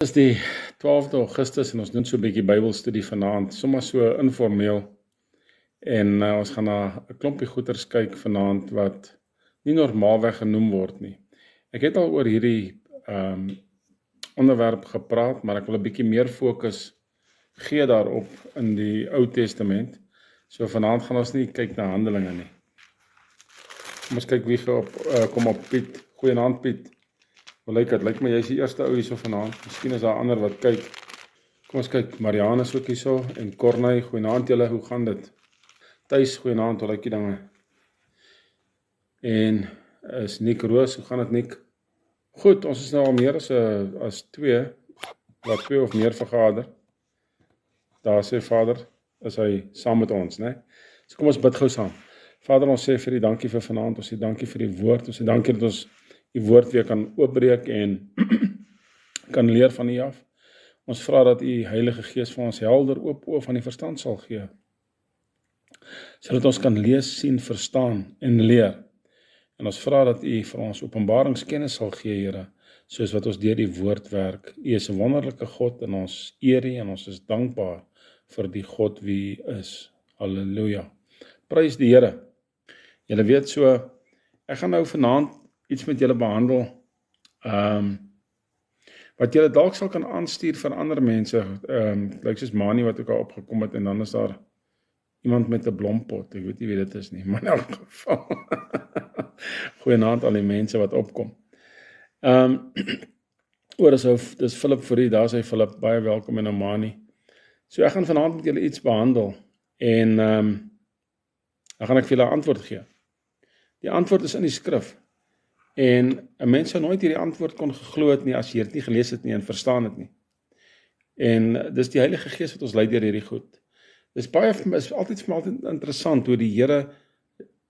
Dit is die 12de Augustus en ons doen so 'n bietjie Bybelstudie vanaand, sommer so informeel. En ons gaan na 'n klompie goeters kyk vanaand wat nie normaalweg genoem word nie. Ek het al oor hierdie onderwerp gepraat, maar ek wil 'n bietjie meer fokus gee daarop in die Ou Testament. So vanaand gaan ons nie kyk na Handelinge nie. Kom ons kyk wie kom op Piet. Goeienaand Piet. Hoe lyk dit? Lyk my jy's die eerste ou hierso vanaand. Miskien is daar ander wat kyk. Kom ons kyk, Marianne is ook hierso en Corney, goeienaand julle, hoe gaan dit? Tuis, goeienaand, hoe lyk die dinge? En is Nick Roos, hoe gaan dit Nick? Goed, ons is nou al meer as twee, wat twee of meer vergader. Daar sê Vader, is hy saam met ons, né? So kom ons bid gou saam. Vader, ons sê vir U dankie vir vanaand, ons sê dankie vir die woord, ons sê dankie dat ons die woord weer kan oopbreek en kan leer van U af. Ons vra dat U Heilige Gees vir ons helder oop oë van die verstand sal gee, sodat ons kan lees, sien, verstaan en leer. En ons vra dat U vir ons openbaringskennis sal gee, Here, soos wat ons deur die woord werk. U is 'n wonderlike God en ons eer U en ons is dankbaar vir die God wie U is. Halleluja. Prys die Here. Julle weet so, ek gaan nou vanaand iets met julle behandel, wat julle dalk sal kan aanstuur vir ander mense, lyk soos Mani wat ook al opgekom het, en dan is daar iemand met 'n blompot, ek weet nie wie dit is nie, maar in elk geval, goeienaand aan die mense wat opkom. Dis Philip Fourie, daar is hy Philip, baie welkom en Mani. So ek gaan vanaand met julle iets behandel, en dan gaan ek vir julle antwoord gee. Die antwoord is in die skrif. En 'n mens sou nooit hierdie antwoord kon geglo het nie as jy dit nie gelees het nie en verstaan het nie. En dis die Heilige Gees wat ons lei deur hierdie goed. Is altyd vir my interessant hoe die Here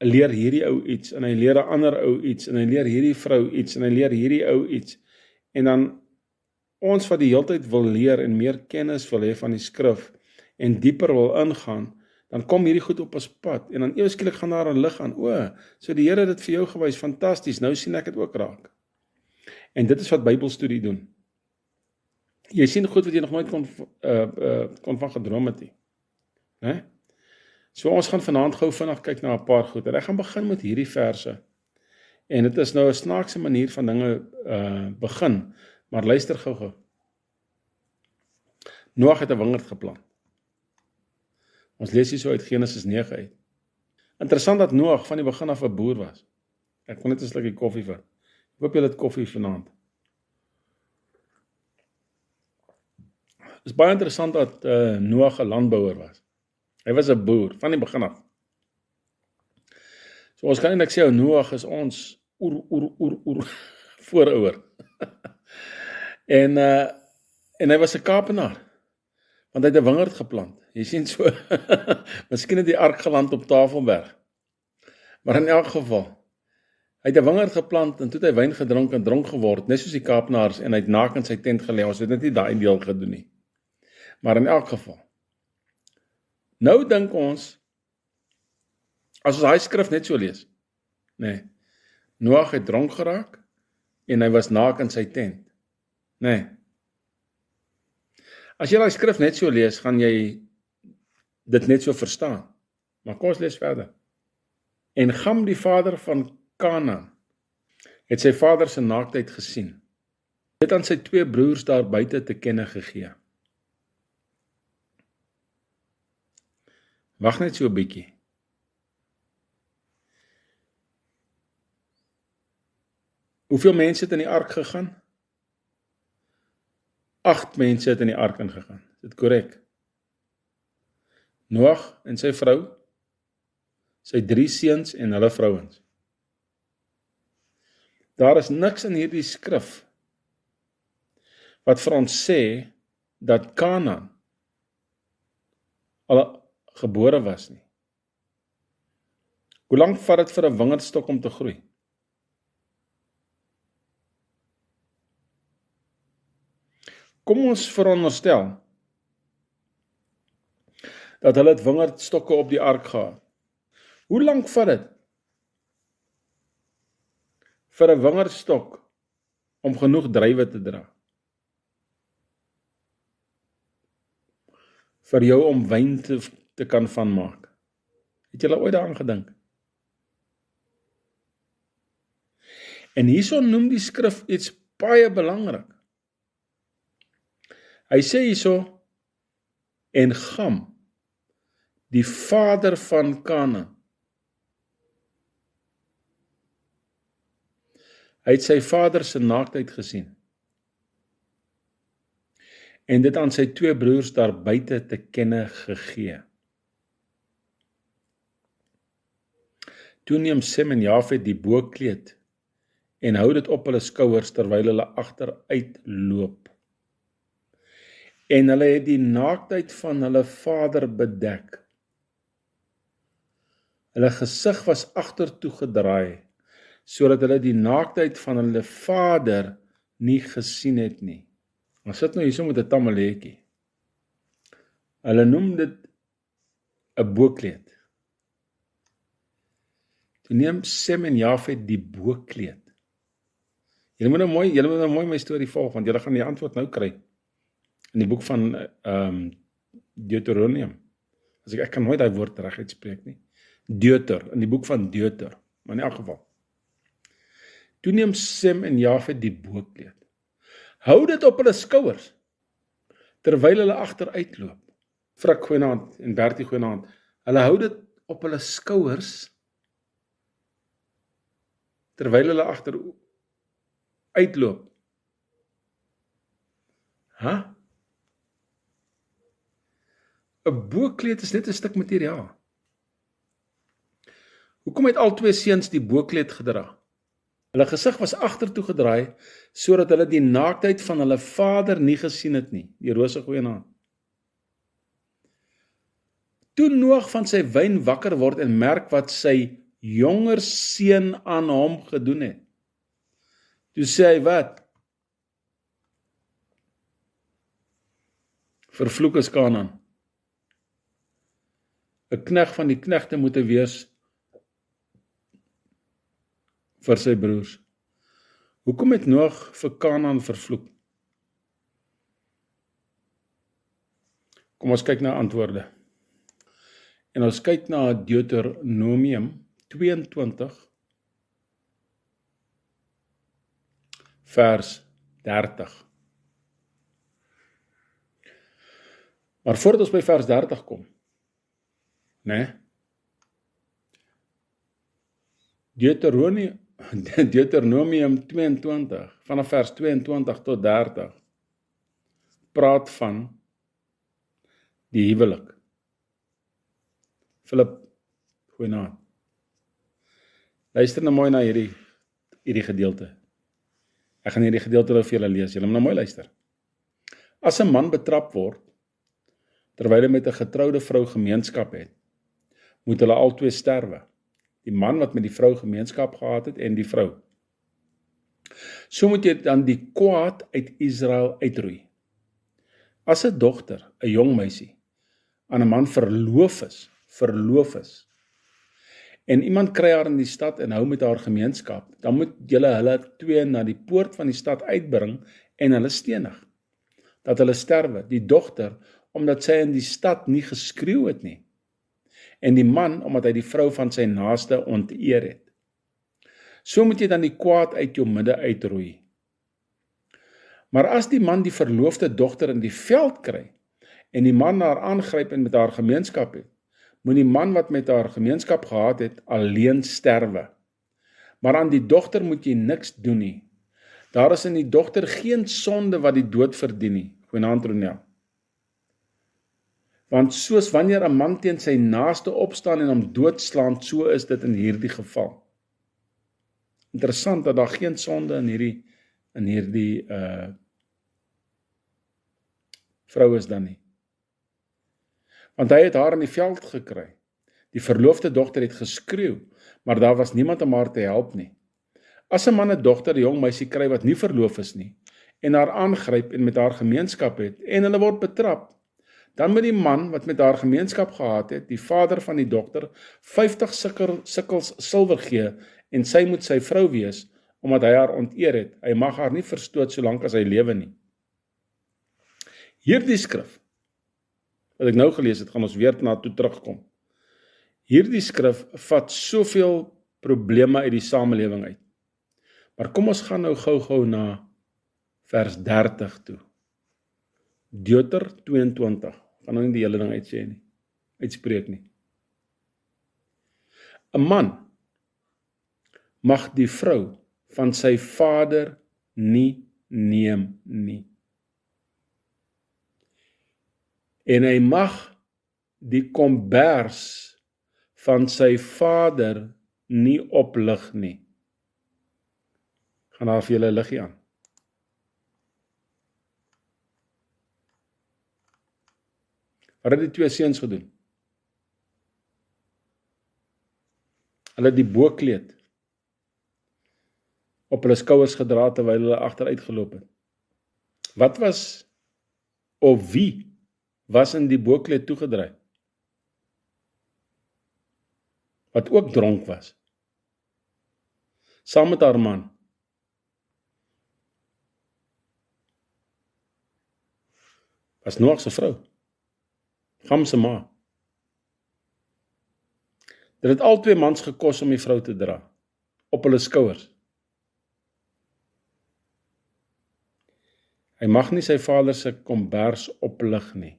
leer hierdie ou iets en hy leer 'n ander ou iets en hy leer hierdie vrou iets en hy leer hierdie ou iets. En dan ons wat die heeltyd wil leer en meer kennis wil hê van die skrif en dieper wil ingaan, dan kom hierdie goed op ons pad, en dan ewe skielik gaan daar 'n lig aan, so die Here het dit vir jou gewys, fantasties, nou sien ek dit ook raak. En dit is wat Bybelstudie doen. Jy sien goed wat jy nog nooit kon van gedroom het nie. Né? So ons gaan vanaand gou vinnig kyk na 'n paar goed, en ek gaan begin met hierdie verse. En dit is nou 'n snaakse manier van dinge begin, maar luister gou. Noag het 'n wingerd geplant. Ons lees hier so uit Genesis 9 uit. Interessant dat Noag van die begin af 'n boer was. Ek wil net 'n slukkie koffie vat. Ek hoop julle het koffie vanaand. Dit is baie interessant dat Noag 'n landbouer was. Hy was 'n boer van die begin af. So ons kan eintlik sê Noag is ons oer voorouer. En hy was 'n Kaapenaar, want hy het 'n wingerd geplant. Jy sien so, miskien het die ark geland op Tafelberg. Maar in elk geval, hy het 'n wingerd geplant en toe het hy wyn gedrink en dronk geword, net soos die Kaapenaars, en hy het naak in sy tent gelê. Ons het net nie daai deel gedoen nie. Maar in elk geval, nou dink ons, as ons daai skrif net so lees, nee, Noag het dronk geraak en hy was naak in sy tent. Nee. As jy daai skrif net so lees, gaan jy dit net so verstaan. Maar kom ons lees verder. En Gam, die vader van Kanaan, het sy vader se naaktheid gesien. Hy het aan sy twee broers daar buite te kenne gegee. Wag net so 'n bietjie. Hoeveel mense het in die ark gegaan? 8 mense het in die ark ingegaan. Is dit korrek? Noag en sy vrou, sy 3 seuns en hulle vrouens. Daar is niks in hierdie skrif wat vir ons sê dat Kanaan al gebore was nie. Hoe lank vat dit vir 'n wingerdstok om te groei? Kom ons veronderstel dat hulle het wingerdstokke op die ark gehad. Hoe lank vat dit vir 'n wingerdstok om genoeg druiwe te dra? vir jou om wyn te kan van maak. Het julle ooit daaraan gedink? En hierso noem die skrif iets baie belangrik. Hy sê hierso, en Gam, die vader van Kanaan. Hy het sy vader se naaktheid gesien. En dit aan sy 2 broers daar buite te kenne gegee. Toe neem Sem en Jafet die bookleed en hou dit op hulle skouers terwyl hulle agteruit loop. En hulle het die naaktheid van hulle vader bedek. Hulle gesig was agtertoe gedraai, sodat hulle die naaktheid van hulle vader nie gesien het nie. Ons sit nou hierso met 'n tammeletjie. Hulle noem dit 'n bookleed. Toe neem Sem en Jafet die bookleed. Julle moet nou mooi my storie volg, want julle gaan die antwoord nou kry. In die boek van Deuteronomium. Ek kan nooit daai woord reg uitspreek nie. In die boek van Deuter, maar in elk geval. Toe neem Sem en Jafet die bookleed. Hou dit op hulle skouers, terwyl hulle agteruitloop. Frik goeienaand en Bertie goeienaand. Hulle hou dit op hulle skouers, terwyl hulle agteruitloop. Huh? 'n bookleed is net 'n stuk materiaal. Hoekom het al 2 seuns die bookleed gedra? Hulle gesig was agtertoe gedraai, sodat hulle die naaktheid van hulle vader nie gesien het nie. Die rose goeienaand. Toe Noag van sy wyn wakker word en merk wat sy jonger seun aan hom gedoen het. Toe sê hy wat? Vervloek is Kanaan. 'n knegt van die knegte moet wees vir sy broers. Hoekom het Noag vir Kanaan vervloek? Kom ons kyk na antwoorde. En ons kyk na Deuteronomium 22 vers 30. Maar voordat ons by vers 30 kom, Deuteronomium 22, vanaf vers 22 tot 30, praat van die huwelik. Philip, goeienaand. Luister nou mooi na hierdie gedeelte. Ek gaan hierdie gedeelte nou vir julle lees. Julle moet nou mooi luister. As 'n man betrap word, terwyl hy met 'n getroude vrou gemeenskap het, moet hulle albei sterwe. Die man wat met die vrou gemeenskap gehad het en die vrou. So moet jy dan die kwaad uit Israel uitroei. As 'n dogter, 'n jong meisie, aan 'n man verloof is, en iemand kry haar in die stad en hou met haar gemeenskap, dan moet julle hulle 2 na die poort van die stad uitbring en hulle stenig, dat hulle sterwe, die dogter, omdat sy in die stad nie geskreeu het nie, en die man, omdat hy die vrou van sy naaste onteer het. So moet jy dan die kwaad uit jou midde uitroei. Maar as die man die verloofde dogter in die veld kry, en die man haar aangryp en met haar gemeenskap het, moet die man wat met haar gemeenskap gehad het, alleen sterwe. Maar aan die dogter moet jy niks doen nie. Daar is in die dogter geen sonde wat die dood verdien nie. Goeienaand Ronel. Want soos wanneer 'n man teen sy naaste opstaan en hom doodslaan, so is dit in hierdie geval. Interessant dat daar geen sonde in hierdie vrou is dan nie. Want hy het haar in die veld gekry. Die verloofde dogter het geskreeu, maar daar was niemand om haar te help nie. As 'n man 'n dogter, 'n jong meisie kry wat nie verloof is nie, en haar aangryp en met haar gemeenskap het, en hulle word betrap, dan moet die man wat met haar gemeenskap gehad het, die vader van die dogter, 50 sikkels silwer gee, en sy moet sy vrou wees, omdat hy haar onteer het. Hy mag haar nie verstoot solank as hy lewe nie. Hierdie skrif wat ek nou gelees het, gaan ons weer na toe terugkom. Hierdie skrif vat soveel probleme uit die samelewing uit. Maar kom ons gaan nou gou na vers 30 toe. Deuter 22, gaan nou nie die hele ding uitspreek nie. 'n man mag die vrou van sy vader nie neem nie. En hy mag die kombers van sy vader nie oplig nie. Gaan daar vir julle 'n liggie aan. Wat het die twee seuns gedoen? Hulle het die bokkleed op hulle skouers gedra terwyl hulle agteruit geloop het. Wat was, of wie was in die bokkleed toegedraai? Wat ook dronk was. Saam met haar man. Was Noag se vrou. Gam se ma. Dit het al twee mans gekos om die vrou te dra. Op hulle skouers. Hy mag nie sy vader se kombers oplig nie.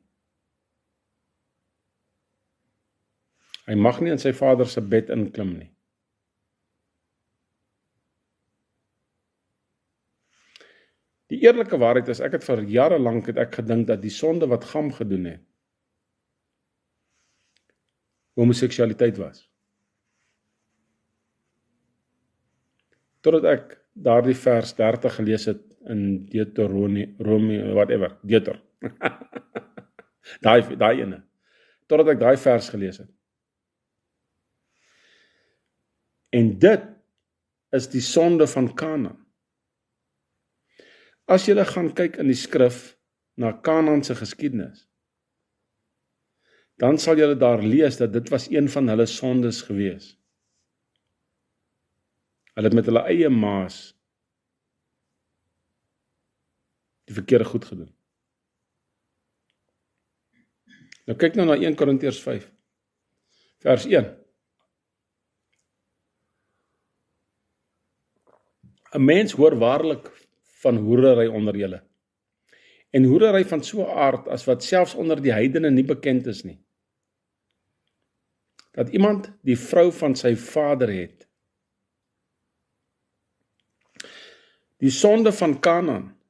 Hy mag nie in sy vader se bed inklim nie. Die eerlike waarheid is, ek het vir jare lank gedink dat die sonde wat Gam gedoen het, homoseksualiteit was. Totdat ek daardie vers 30 gelees het in Deuteronomy, whatever, Deuter. daai ene. Totdat ek daai vers gelees het. En dit is die sonde van Kanaan. As jy gaan kyk in die skrif na Kanaan se geskiedenis, dan sal jy daar lees dat dit was een van hulle sondes gewees. Hulle het met hulle eie maas die verkeerde goed gedoen. Nou kyk nou na 1 Korintiërs 5, vers 1. 'n Mens hoor waarlik van hoerery onder julle. En hoerery van so 'n aard as wat selfs onder die heidene nie bekend is nie. Dat iemand die vrou van sy vader het. Die sonde van Kanaan,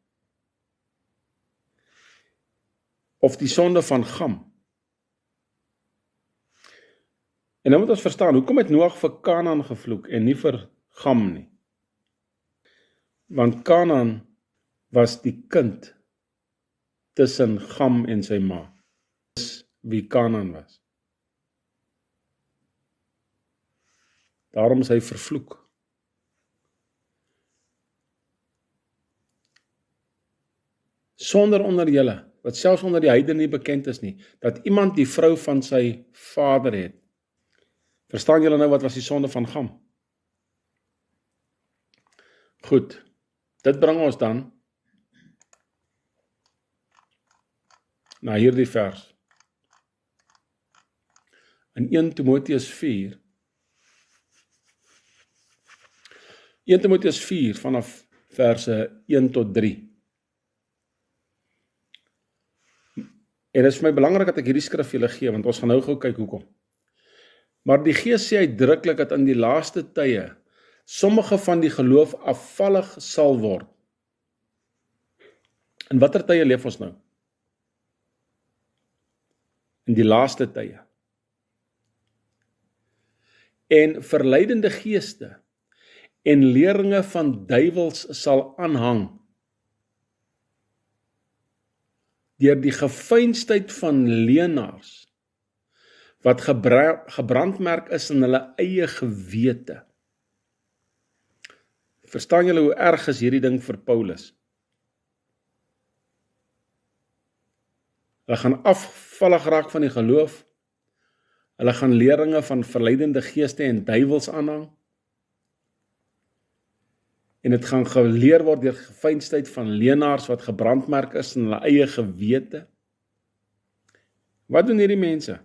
of die sonde van Gam. En nou moet ons verstaan, hoekom het Noag vir Kanaan gevloek en nie vir Gam nie? Want Kanaan was die kind tussen Gam en sy ma. Dis wie Kanaan was. Daarom is hy vervloek. Sonder onder julle, wat selfs onder die heidene nie bekend is nie, dat iemand die vrou van sy vader het. Verstaan julle nou wat was die sonde van Gam? Goed, dit bring ons dan na hierdie vers. In 1 Timoteus 4, 1 Timoteus 4 vanaf verse 1 tot 3. En dit is vir my belangrik dat ek hierdie skrif vir julle gee, want ons gaan nou gou kyk hoekom. Maar die Gees sê uitdruklik dat in die laaste tye sommige van die geloof afvallig sal word. In watter tye leef ons nou? In die laaste tye. En verleidende geeste en leringe van duiwels sal aanhang deur die gefeinsheid van leenaars wat gebrandmerk is in hulle eie gewete. Verstaan julle hoe erg is hierdie ding vir Paulus? Hulle gaan afvallig raak van die geloof, hulle gaan leringe van verleidende geeste en duiwels aanhang, en dit gaan geleer word deur gefeinsheid van leenaars wat gebrandmerk is in hulle eie gewete. Wat doen hierdie mense?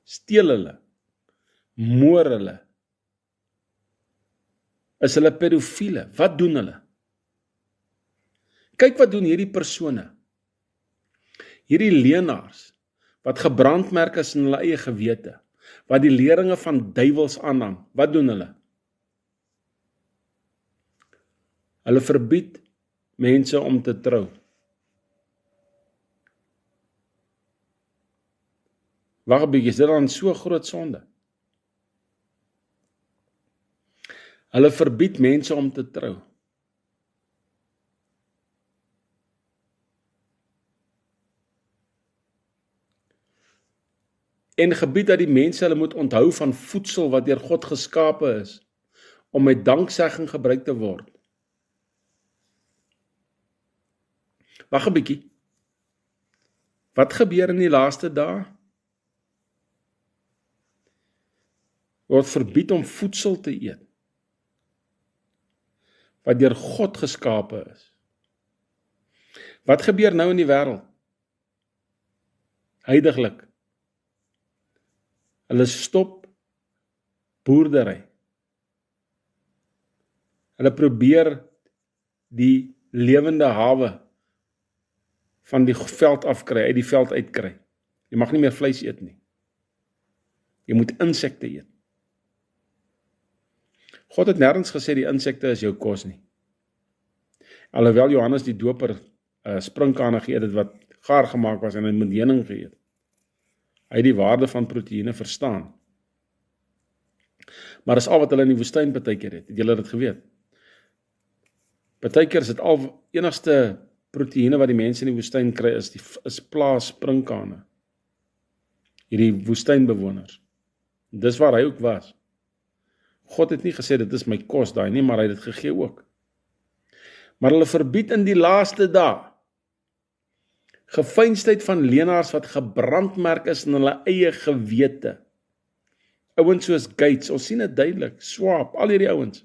Steel hulle, moor hulle, is hulle pedofiele, wat doen hulle? Kyk wat doen hierdie persone, hierdie leenaars, wat gebrandmerk is in hulle eie gewete, wat die leringe van duiwels aanhang, wat doen hulle? Hulle verbied mense om te trou. Wag 'n bietjie, is dit dan so groot sonde? Hulle verbied mense om te trou. En gebied dat die mense hulle moet onthou van voedsel wat deur God geskape is, om met danksegging gebruik te word. Wag 'n bietjie. Wat gebeur in die laaste dae? Word verbied om voedsel te eet, wat deur God geskape is. Wat gebeur nou in die wêreld? Huidiglik. Hulle stop boerdery. Hulle probeer die lewende hawe van die veld afkry, uit die veld uitkry. Jy mag nie meer vleis eet nie. Jy moet insekte eet. God het nêrens gesê die insekte is jou kos nie. Alhoewel Johannes die Doper sprinkane geëet het wat gaar gemaak was en hy met heuning geëet. Hy het die waarde van proteïene verstaan. Maar dis al wat hulle in die woestyn partykeer het julle dit geweet? Partykeer is dit al enigste proteïene wat die mense in die woestyn kry is plaas sprinkane. Hierdie woestynbewoners. Dis waar hy ook was. God het nie gesê dit is my kos daai nie, maar hy het dit gegee ook. Maar hulle verbied in die laaste dae gefeinsheid van leenaars wat gebrandmerk is in hulle eie gewete. Ouens soos Gates, ons sien dit duidelik, Schwab, al hierdie ouens.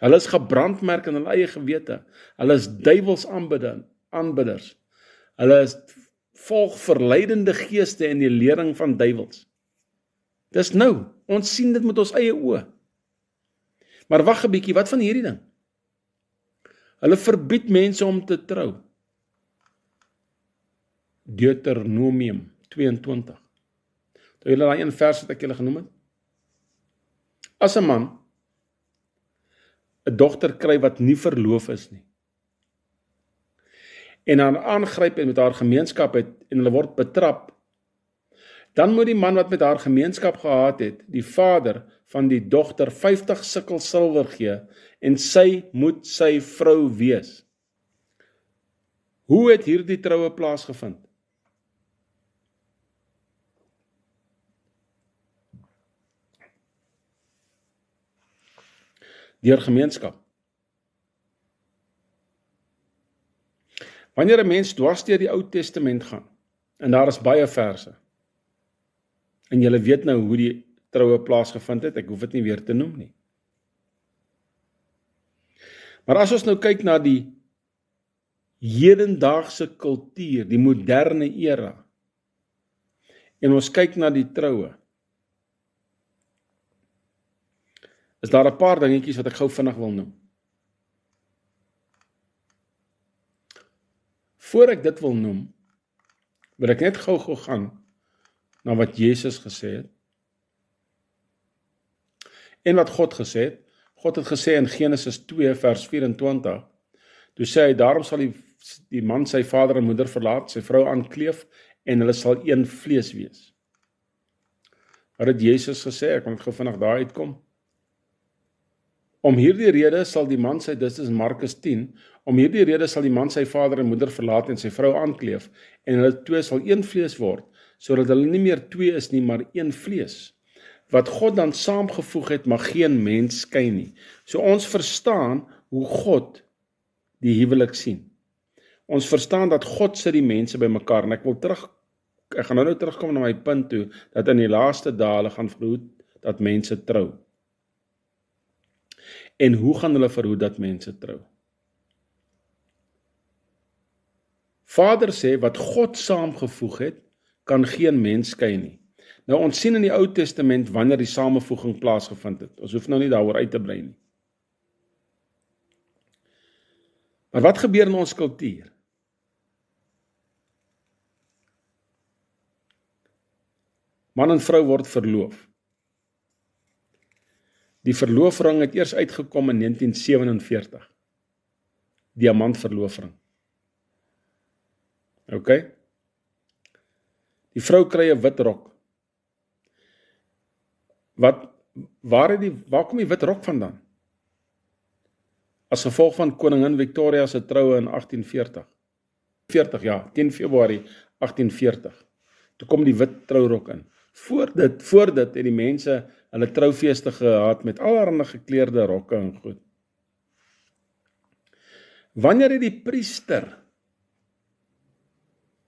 Hulle is gebrandmerk in hulle eie gewete. Hulle is duiwels aanbidders. Hulle is volg verleidende geeste en die lering van duiwels. Dis nou, ons sien dit met ons eie oë. Maar wag 'n bietjie, wat van hierdie ding? Hulle verbied mense om te trou. Deuteronomium 22. Toe julle daai een vers wat ek julle genoem het. As 'n man 'n dogter kry wat nie verloof is nie, en haar aangryp en met haar gemeenskap het, en hulle word betrap, dan moet die man wat met haar gemeenskap gehad het, die vader van die dogter 50 sikkel silwer gee, en sy moet sy vrou wees. Hoe het hierdie troue plaasgevind? Deur gemeenskap. Wanneer 'n mens dwars deur die Ou Testament gaan, en daar is baie verse, en julle weet nou hoe die troue plaasgevind het, ek hoef dit nie weer te noem nie. Maar as ons nou kyk na die hedendaagse kultuur, die moderne era, en ons kyk na die troue, is daar 'n paar dingetjies wat ek gou vinnig wil noem. Voor ek dit wil noem, wil ek net gou gaan na wat Jesus gesê het, en wat God gesê het. God het gesê in Genesis 2 vers 24, toe sê hy, daarom sal die man sy vader en moeder verlaat, sy vrou aankleef, en hulle sal een vlees wees. Wat het Jesus gesê? Ek moet gou vinnig daar uitkom. Om hierdie rede sal die man sy, dit is Markus 10, om hierdie rede sal die man sy vader en moeder verlaat en sy vrou aankleef, en hulle twee sal een vlees word, sodat hulle nie meer twee is nie, maar een vlees. Wat God dan saamgevoeg het, mag geen mens skei nie. So ons verstaan hoe God die huwelik sien. Ons verstaan dat God sit die mense by mekaar, en ek gaan nou terugkom na my punt toe, dat in die laaste dae hulle gaan verhoed dat mense trou. En hoe gaan hulle verhoed dat mense trou? Vader sê, wat God saamgevoeg het, kan geen mens skei nie. Nou ons sien in die Ou Testament wanneer die samevoeging plaasgevind het. Ons hoef nou nie daaroor uit te brei nie. Maar wat gebeur in ons kultuur? Man en vrou word verloof. Die verloofring het eers uitgekom in 1947. Diamantverloofring. OK? Die vrou kry 'n wit rok. Waar kom die wit rok vandaan? As gevolg van koningin Victoria se troue in 1840. 10 Februarie 1840. Toe kom die wit trourok in. Voor dit het die mense hulle troufeeste gehad met allerlei gekleurde rokke en goed. Wanneer het die priester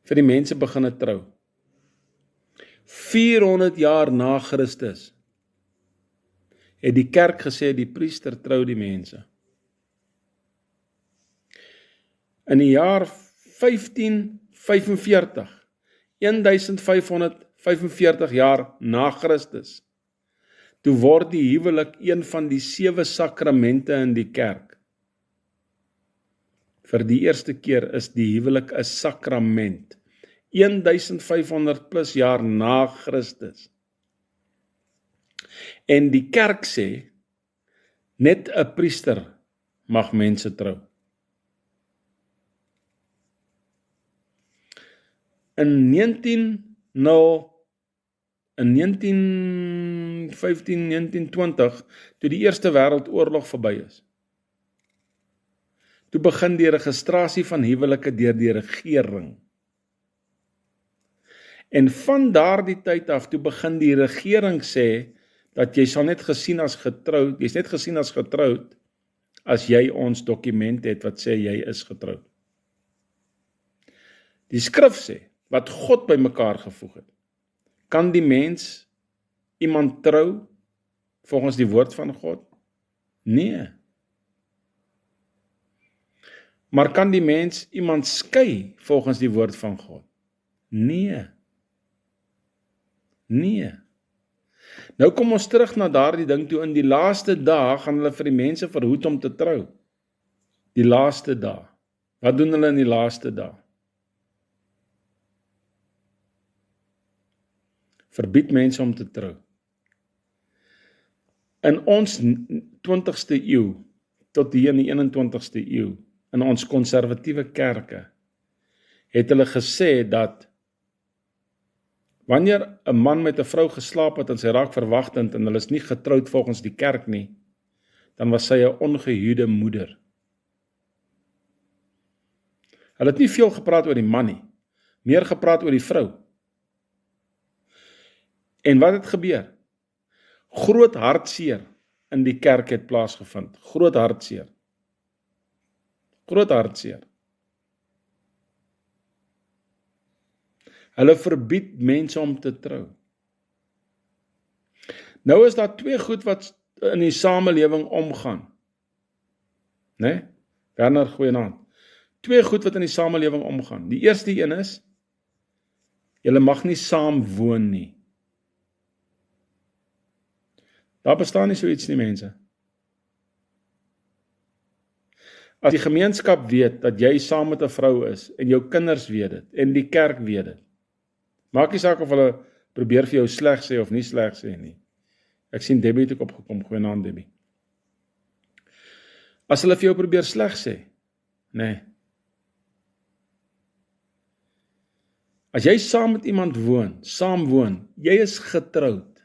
vir die mense begine trou? 400 jaar na Christus het die kerk gesê die priester trou die mense. In die jaar 1545, 1545 jaar na Christus, toe word die huwelik een van die 7 sakramente in die kerk. Vir die eerste keer is die huwelik 'n sakrament. 1500 plus jaar na Christus. En die kerk sê, net 'n priester mag mense trou. In 1920, toe die Eerste Wêreldoorlog verby is, toe begin die registrasie van huwelike deur die regering. En van daardie tyd af, toe begin die regering sê, dat jy sal net gesien as getroud, jy's net gesien as getroud, as jy ons dokument het wat sê jy is getroud. Die skrif sê, wat God bymekaar gevoeg het, kan die mens iemand trou, volgens die woord van God? Nee. Maar kan die mens iemand skei, volgens die woord van God? Nee. Nee. Nou kom ons terug na daardie ding toe, in die laaste dae gaan hulle vir die mense verhoed om te trou. Die laaste dae. Wat doen hulle in die laaste dae? Verbied mense om te trou. In ons 20ste eeu, tot hier in die 21ste eeu, in ons konservatiewe kerke, het hulle gesê dat wanneer 'n man met 'n vrou geslaap het en sy raak verwagtend en hulle is nie getroud volgens die kerk nie, dan was sy 'n ongehuwde moeder. Hulle het nie veel gepraat oor die man nie, meer gepraat oor die vrou. En wat het gebeur? Groot hartseer in die kerk het plaasgevind. Groot hartseer. Groot hartseer. Hulle verbied mense om te trou. Nou is daar 2 goed wat in die samelewing omgaan. Né? Werner, goeienaand. 2 goed wat in die samelewing omgaan. Die eerste een is, julle mag nie saam woon nie. Daar bestaan nie so iets nie, mense. As die gemeenskap weet dat jy saam met 'n vrou is en jou kinders weet dit en die kerk weet dit, maak nie saak of hulle probeer vir jou sleg sê of nie sleg sê nie. Ek sien Debbie het ook opgekom, goeienaand Debbie. As hulle vir jou probeer sleg sê, nee. As jy saam met iemand saam woon, jy is getroud.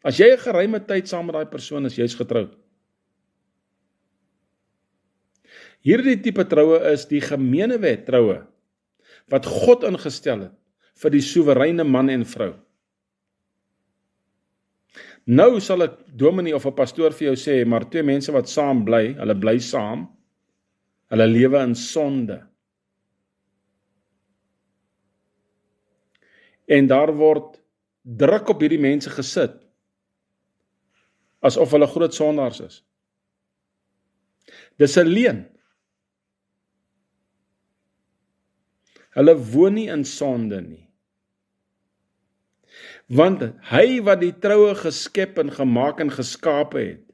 As jy 'n geruime tyd saam met daai persoon is, jy's getroud. Hierdie tipe troue is die gemeenewet troue, wat God ingestel het, vir die soewereine man en vrou. Nou sal 'n dominee of 'n pastoor vir jou sê, maar 2 mense wat saam bly, hulle bly saam, hulle lewe in sonde. En daar word druk op hierdie mense gesit, asof hulle groot sondaars is. Dis 'n leuen. Hulle woon nie in sonde nie. Want hy wat die troue geskep en gemaak en geskape het,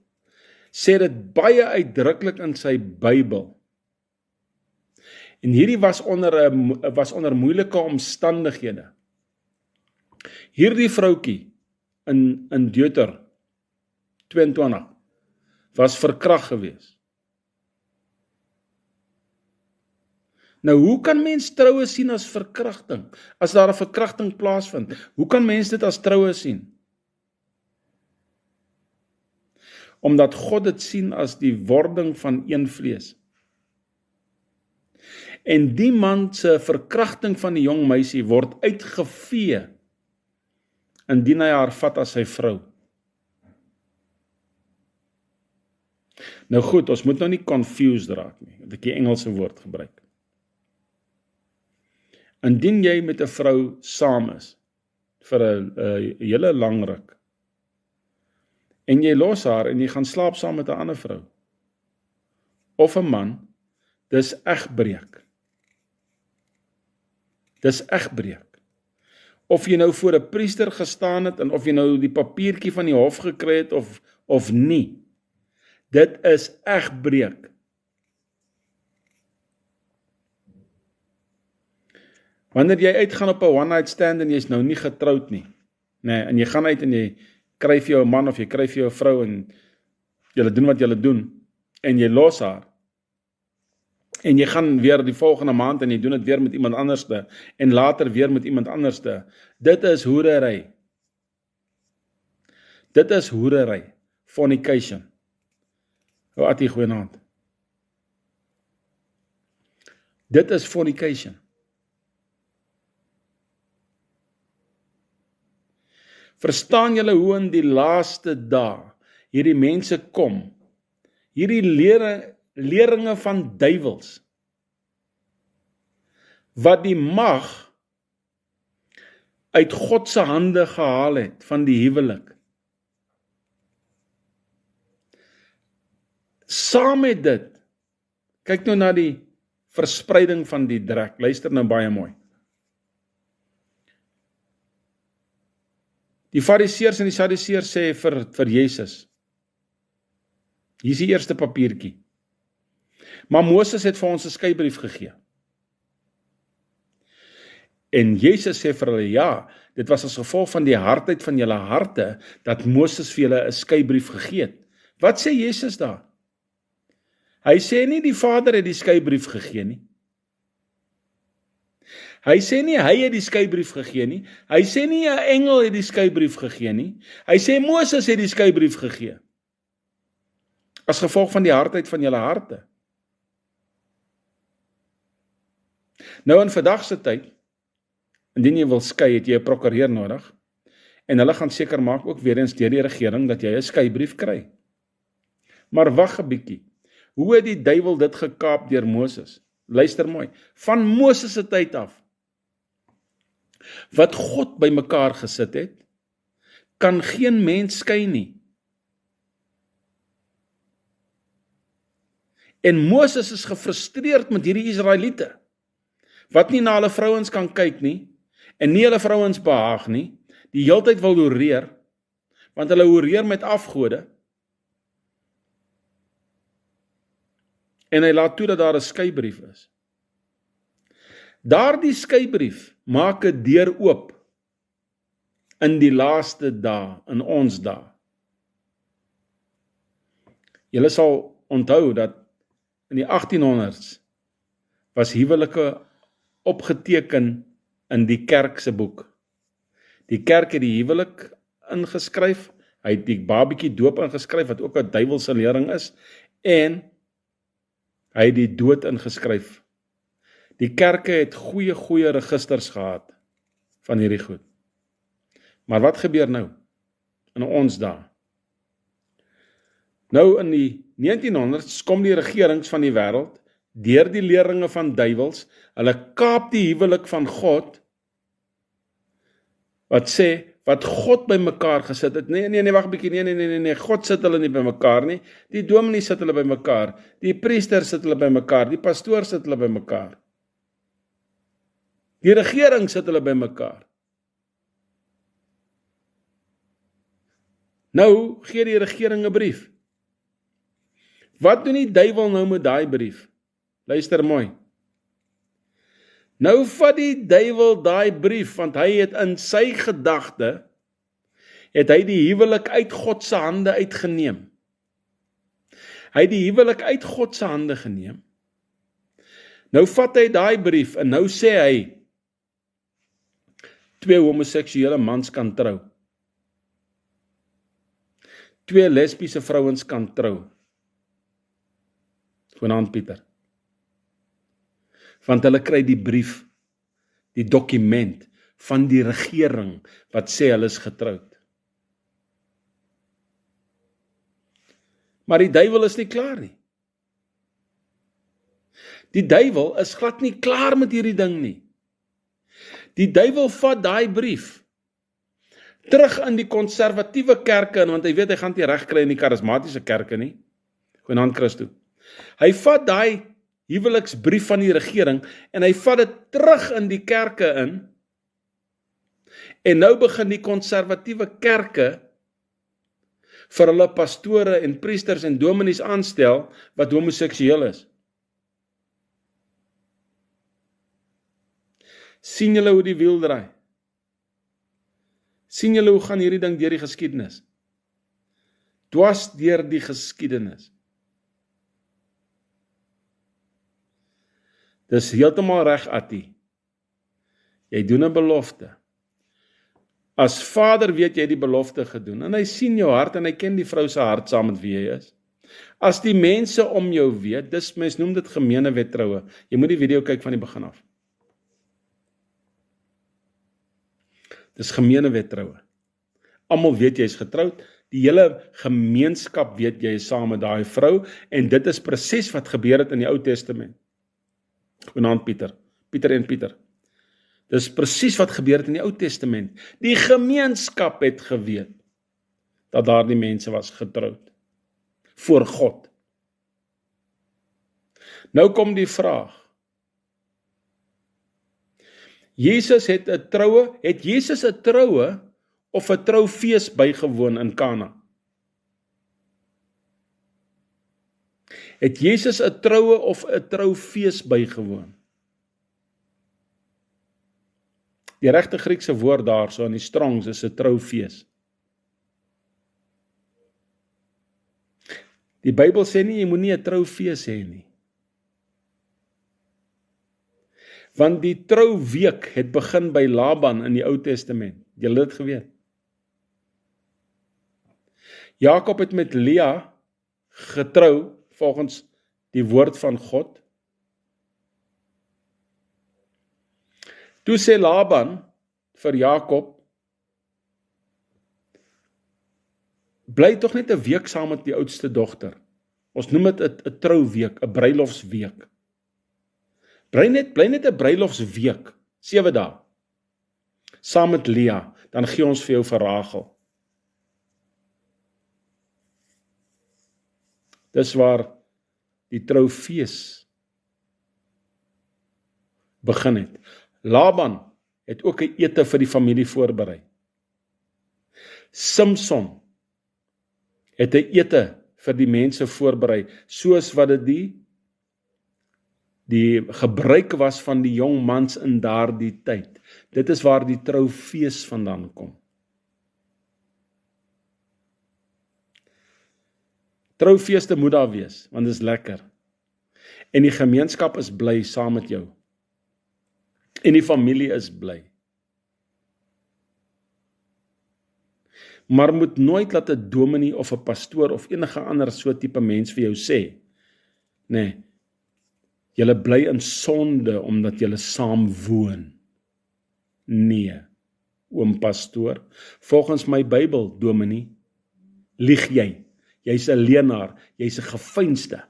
sê dit baie uitdruklik in sy Bybel. En hierdie was onder moeilike omstandighede. Hierdie vroutjie in Deuter 22 was verkragt gewees. Nou, hoe kan mens troue sien as verkrachting? As daar 'n verkrachting plaasvind, hoe kan mens dit as troue sien? Omdat God dit sien as die wording van een vlees. En die man se verkrachting van die jong meisie word uitgevee, indien hy haar vat as sy vrou. Nou goed, ons moet nou nie confused raak nie, dat ek die Engelse woord gebruik. Indien jy met 'n vrou saam is, vir 'n hele lang ruk, en jy los haar en jy gaan slaap saam met 'n ander vrou, of 'n man, dis egbreek. Dis egbreek. Of jy nou voor 'n priester gestaan het, en of jy nou die papiertjie van die hof gekry het, of nie, dit is egbreek. Wanneer jy uitgaan op 'n one night stand en jy's nou nie getroud nie, en jy gaan uit en jy kry vir jou 'n man of jy kry vir jou 'n vrou en julle doen wat julle doen en jy los haar en jy gaan weer die volgende maand en jy doen dit weer met iemand anderste en later weer met iemand anderste, dit is hoerery. Dit is hoerery, fornication. Ou Attie, goeienaand. Dit is fornication. Verstaan julle hoe in die laaste dae hierdie mense kom, hierdie leringe van duiwels, wat die mag uit God se hande gehaal het van die huwelik. Saam met dit, kyk nou na die verspreiding van die drek, luister nou baie mooi. Die Fariseërs en die Sadduseërs sê vir Jesus, hier is die eerste papiertjie, maar Moses het vir ons 'n skeybrief gegee. En Jesus sê vir hulle, ja, dit was as gevolg van die hardheid van julle harte, dat Moses vir julle 'n skeybrief gegee het. Wat sê Jesus daar? Hy sê nie die Vader het die skeybrief gegee nie. Hy sê nie hy het die skeybrief gegee nie. Hy sê nie 'n engel het die skeybrief gegee nie. Hy sê Moses het die skeybrief gegee. As gevolg van die hardheid van julle harte. Nou in vandag se tyd, indien jy wil skei, het jy 'n prokureur nodig. En hulle gaan seker maak ook weer eens deur die regering dat jy 'n skeybrief kry. Maar wag 'n bietjie. Hoe het die duiwel dit gekaap deur Moses? Luister mooi. Van Moses se tyd af, wat God bymekaar gesit het, kan geen mens skei nie. En Moses is gefrustreerd met hierdie Israeliete, wat nie na hulle vrouens kan kyk nie, en nie hulle vrouens behaag nie, die heeltyd wil hoereer, want hulle hoereer met afgode, en hy laat toe dat daar 'n skeybrief is. Daardie skeybrief maak 'n deur oop in die laaste dae, in ons dae. Julle sal onthou dat in die 1800s was huwelike opgeteken in die kerk se boek. Die kerk het die huwelik ingeskryf, hy het die babietjie doop ingeskryf, wat ook 'n duiwelse lering is, en hy het die dood ingeskryf. Die kerke het goeie registers gehad van hierdie goed. Maar wat gebeur nou in ons dae? Nou in die 1900s kom die regerings van die wêreld deur die leringe van duiwels, hulle kaap die huwelik van God, wat sê, wat God bymekaar gesit het. Nee, wag 'n bietjie, nee, God sit hulle nie bymekaar nie, die dominee sit hulle bymekaar, die priester sit hulle bymekaar, die pastoor sit hulle bymekaar. Die regering sit hulle by mekaar. Nou gee die regering 'n brief. Wat doen die duiwel nou met daai brief? Luister mooi. Nou vat die duiwel daai brief, want hy het in sy gedagte, het hy die huwelik uit God se hande uitgeneem. Hy het die huwelik uit God se hande geneem. Nou vat hy daai brief en nou sê hy, 2 homoseksuele mans kan trou. 2 lesbiese vrouens kan trou. Goeienaand Pieter. Want hulle kry die brief, die dokument van die regering wat sê hulle is getroud. Maar die duiwel is nie klaar nie. Die duiwel is glad nie klaar met hierdie ding nie. Die duiwel vat daai brief terug in die konservatiewe kerke, want hy weet hy gaan nie reg kry in die karismatiese kerke nie. Goeienaand Christo. Hy vat daai huweliksbrief van die regering en hy vat dit terug in die kerke in. En nou begin die konservatiewe kerke vir hulle pastore en priesters en dominees aanstel wat homoseksueel is. Sien julle hoe die wiel draai? Sien julle hoe gaan hierdie ding deur die geskiedenis? Dwars deur die geskiedenis. Dis heeltemal reg, Attie. Jy doen 'n belofte. As vader weet jy die belofte gedoen, en hy sien jou hart en hy ken die vrou se hart saam met wie jy is. As die mense om jou weet, dis mens noem dit gemeene wettroue. Jy moet die video kyk van die begin af. Dis gemeene wettroue. Almal weet jy is getroud, die hele gemeenskap weet jy is saam met daai vrou, en dit is presies wat gebeur het in die Ou Testament. Goeienaand Pieter. Pieter. Dis presies wat gebeur het in die Ou Testament. Die gemeenskap het geweet dat daardie mense was getroud voor God. Nou kom die vraag. Het Jesus 'n troue of 'n troufees bygewoon in Kana? Het Jesus 'n troue of 'n troufees bygewoon? Die regte Griekse woord daarso in die Strongs is 'n troufees. Die Bybel sê nie jy moet nie 'n troufees hê nie. Want die trouweek het begin by Laban in die Ou Testament. Julle het dit geweet. Jakob het met Lea getrou volgens die woord van God. Toe sê Laban vir Jakob, bly tog net 'n week saam met die oudste dogter. Ons noem dit 'n trouweek, 'n bruilofsweek. Bly net 'n bruilofsweek, 7 dae, saam met Lea, dan gee ons vir jou vir Rachel. Dis waar die troufees begin het. Laban het ook 'n ete vir die familie voorberei. Samson het 'n ete vir die mense voorberei, soos wat dit die gebruik was van die jong mans in daardie tyd. Dit is waar die troufees vandaan kom. Troufeeste moet daar wees, want dit is lekker. En die gemeenskap is bly saam met jou. En die familie is bly. Maar moet nooit laat 'n dominee of 'n pastoor of enige ander so tipe mens vir jou sê, nee, julle bly in sonde omdat julle saam woon. Nee, oom pastoor, volgens my Bybel, dominee, lieg jy. Jy's 'n leienaar, jy's 'n geveinsde.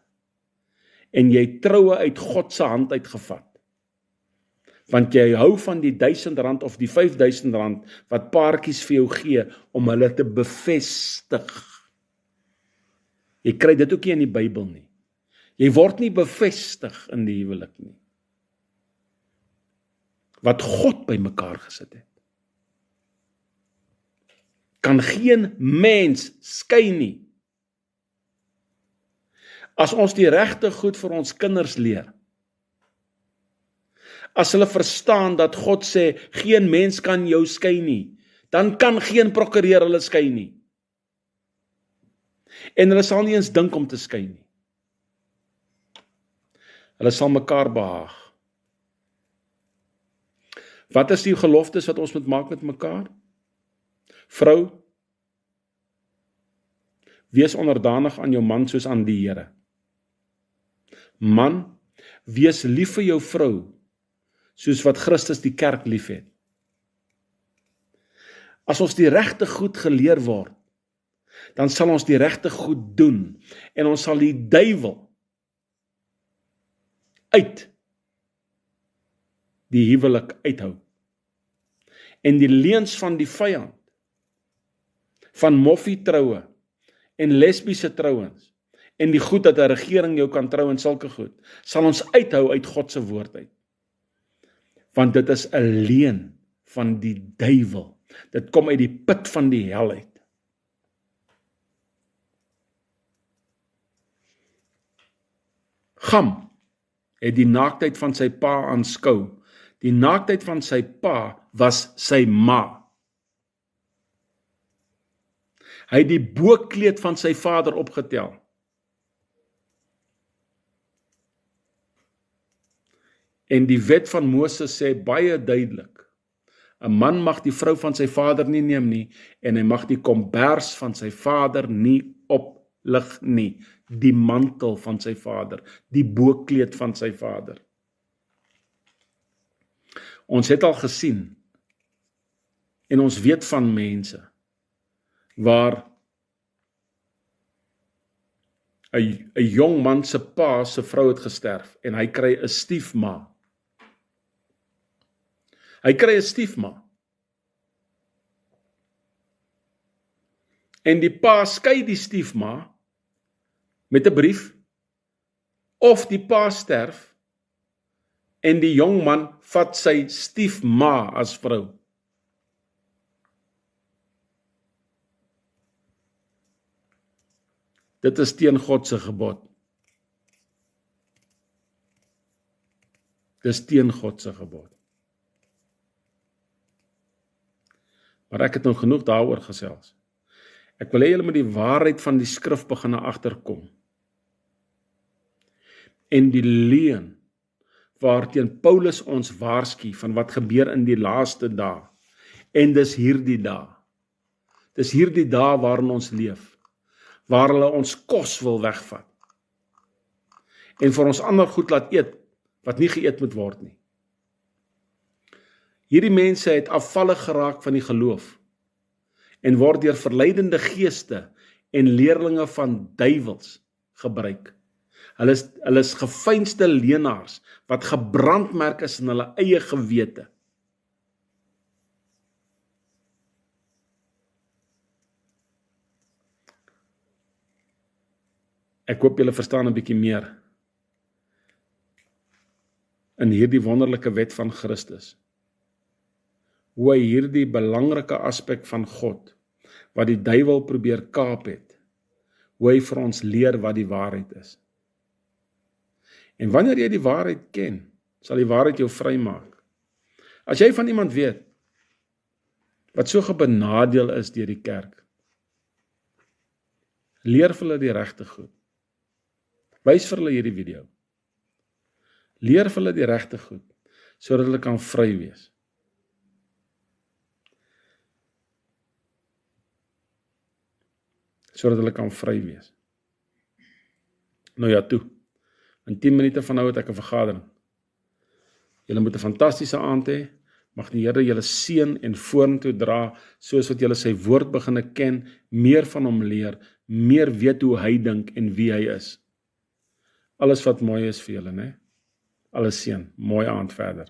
En jy troue uit God se hand uitgevat. Want jy hou van die R1000 of die R5000 wat paartjies vir jou gee om hulle te bevestig. Jy kry dit ook nie in die Bybel nie. Jy word nie bevestig in die huwelik nie. wat God bymekaar gesit het. Kan geen mens skei nie. As ons die regte goed vir ons kinders leer, as hulle verstaan dat God sê, geen mens kan jou skei nie, dan kan geen prokureur hulle skei nie. En hulle sal nie eens dink om te skei nie. Hulle sal mekaar behaag. Wat is die geloftes wat ons moet maak met mekaar? Vrou, wees onderdanig aan jou man soos aan die Here. Man, wees lief vir jou vrou, soos wat Christus die kerk lief het. As ons die regte goed geleer word, dan sal ons die regte goed doen, en ons sal die duiwel uit die huwelik uithou. En die leuns van die vyand, van moffietroue, en lesbiese trouens, en die goed dat 'n regering jou kan trou en sulke goed, sal ons uithou uit God se woord uit. Want dit is 'n leuen van die duiwel. Dit kom uit die put van die hel uit. Gam het die naaktheid van sy pa aanskou. Die naaktheid van sy pa was sy ma. Hy het die bokkleed van sy vader opgetel. En die wet van Moses sê baie duidelik, 'n man mag die vrou van sy vader nie neem nie, en hy mag die kombers van sy vader nie oplig nie, die mantel van sy vader, die bokkleed van sy vader. Ons het al gesien, en ons weet van mense, waar 'n jong man se pa se vrou het gesterf, en hy kry 'n stiefma. Hy kry 'n stiefma. En die pa skei die stiefma met 'n brief, of die pa sterf, en die jong man vat sy stiefma as vrou. Dit is teen God se gebod. Dis teen God se gebod. Maar ek het nou genoeg daaroor gesels. Ek wil hê julle moet die waarheid van die skrif begin agterkom. En die leuen waarteen Paulus ons waarsku van wat gebeur in die laaste dae. En dis hierdie dae. Dis hierdie dae waarin ons leef, waar hulle ons kos wil wegvat. En vir ons ander goed laat eet, wat nie geëet moet word nie. Hierdie mense het afvallig geraak van die geloof, en word deur verleidende geeste en leerlinge van duiwels gebruik. Hulle is gefeinste leenaars, wat gebrandmerk is in hulle eie gewete. Ek hoop julle verstaan 'n bietjie meer in hierdie wonderlike wet van Christus. Hoe hy hierdie belangrike aspek van God, wat die duiwel probeer kaap het, hoe hy vir ons leer wat die waarheid is. En wanneer jy die waarheid ken, sal die waarheid jou vrymaak. As jy van iemand weet, wat so gebenadeel is deur die kerk, leer vir hulle die regte goed. Wys vir hulle hierdie video. Leer vir hulle die regte goed, sodat hulle kan vry wees. Sodat hulle kan vry wees. Nou ja, toe. In 10 minute van nou het ek 'n vergadering. Julle moet 'n fantastiese aand hê. Mag die Here julle seën en vorentoe dra, soos wat julle sy woord beginne ken, meer van hom leer, meer weet hoe hy dink en wie hy is. Alles wat mooi is vir julle, né? Alles seën. Mooi aand verder.